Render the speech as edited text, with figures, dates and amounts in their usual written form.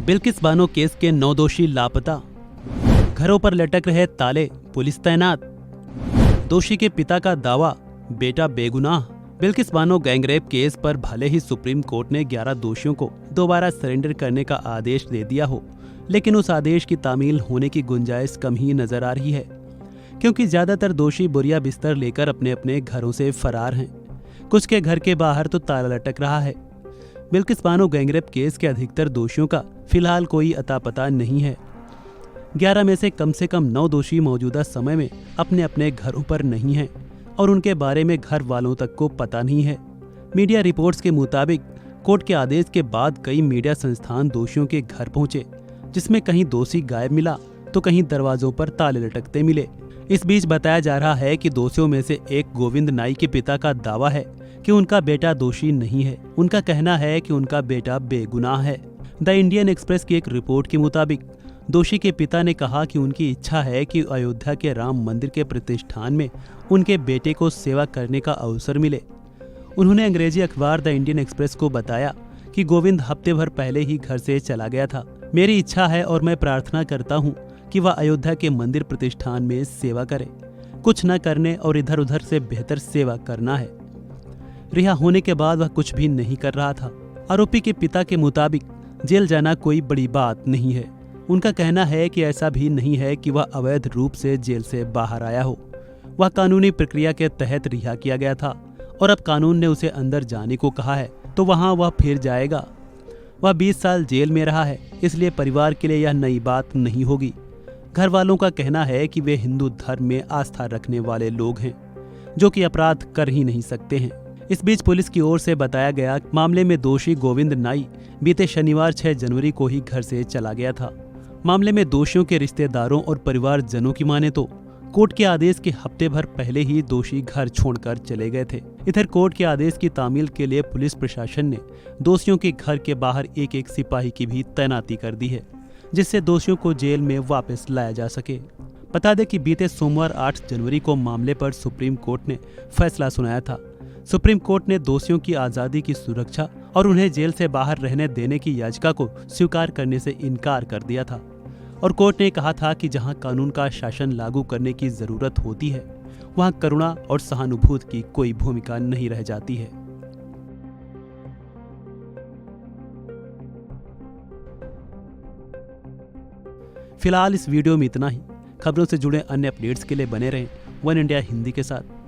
Bilkis Bano case के 9 दोषी लापता, घरों पर लटक रहे ताले, पुलिस तैनात। दोषी के पिता का दावा, बेटा बेगुनाह। बिल्किस बानो गैंगरेप केस पर भले ही सुप्रीम कोर्ट ने 11 दोषियों को दोबारा सरेंडर करने का आदेश दे दिया हो, लेकिन उस आदेश की तामील होने की गुंजाइश कम ही नजर आ रही है, क्योंकि ज्यादातर दोषी बोरिया बिस्तर लेकर अपने अपने घरों से फरार हैं। कुछ के घर के बाहर तो ताला लटक रहा है। बिल्किस बानो गैंगरेप केस के अधिकतर दोषियों का फिलहाल कोई अता पता नहीं है। 11 में से कम 9 दोषी मौजूदा समय में अपने अपने घरों पर नहीं हैं और उनके बारे में घर वालों तक को पता नहीं है। मीडिया रिपोर्ट्स के मुताबिक कोर्ट के आदेश के बाद कई मीडिया संस्थान दोषियों के घर पहुंचे, जिसमें कहीं दोषी गायब मिला तो कहीं दरवाजों पर ताले लटकते मिले। इस बीच बताया जा रहा है कि दोषियों में से एक गोविंद नाई के पिता का दावा है कि उनका बेटा दोषी नहीं है। उनका कहना है कि उनका बेटा बेगुनाह है। द इंडियन एक्सप्रेस की एक रिपोर्ट के मुताबिक दोषी के पिता ने कहा कि उनकी इच्छा है कि अयोध्या के राम मंदिर के प्रतिष्ठान में उनके बेटे को सेवा करने का अवसर मिले। उन्होंने अंग्रेजी अखबार द इंडियन एक्सप्रेस को बताया कि गोविंद हफ्ते भर पहले ही घर से चला गया था। मेरी इच्छा है और मैं प्रार्थना करता हूँ कि वह अयोध्या के मंदिर प्रतिष्ठान में सेवा करे। कुछ न करने और इधर उधर से बेहतर सेवा करना है। रिहा होने के बाद वह कुछ भी नहीं कर रहा था। आरोपी के पिता के मुताबिक जेल जाना कोई बड़ी बात नहीं है। उनका कहना है कि ऐसा भी नहीं है कि वह अवैध रूप से जेल से बाहर आया हो। वह कानूनी प्रक्रिया के तहत रिहा किया गया था और अब कानून ने उसे अंदर जाने को कहा है तो वहां वह फिर जाएगा। वह 20 साल जेल में रहा है, इसलिए परिवार के लिए यह नई बात नहीं होगी। घर वालों का कहना है कि वे हिंदू धर्म में आस्था रखने वाले लोग हैं, जो कि अपराध कर ही नहीं सकते हैं। इस बीच पुलिस की ओर से बताया गया मामले में दोषी गोविंद नाई बीते शनिवार 6 जनवरी को ही घर से चला गया था। मामले में दोषियों के रिश्तेदारों और परिवारजनों की माने तो कोर्ट के आदेश के हफ्ते भर पहले ही दोषी घर छोड़कर चले गए थे। इधर कोर्ट के आदेश की तामील के लिए पुलिस प्रशासन ने दोषियों के घर के बाहर एक सिपाही की भी तैनाती कर दी है, जिससे दोषियों को जेल में वापस लाया जा सके। बता दें कि बीते सोमवार 8 जनवरी को मामले पर सुप्रीम कोर्ट ने फैसला सुनाया था। सुप्रीम कोर्ट ने दोषियों की आजादी की सुरक्षा और उन्हें जेल से बाहर रहने देने की याचिका को स्वीकार करने से इनकार कर दिया था और कोर्ट ने कहा था कि जहां कानून का शासन लागू करने की जरूरत होती है, वहां करुणा और सहानुभूति की कोई भूमिका नहीं रह जाती है। फिलहाल इस वीडियो में इतना ही। खबरों से जुड़े अन्य अपडेट्स के लिए बने रहें वन इंडिया हिंदी के साथ।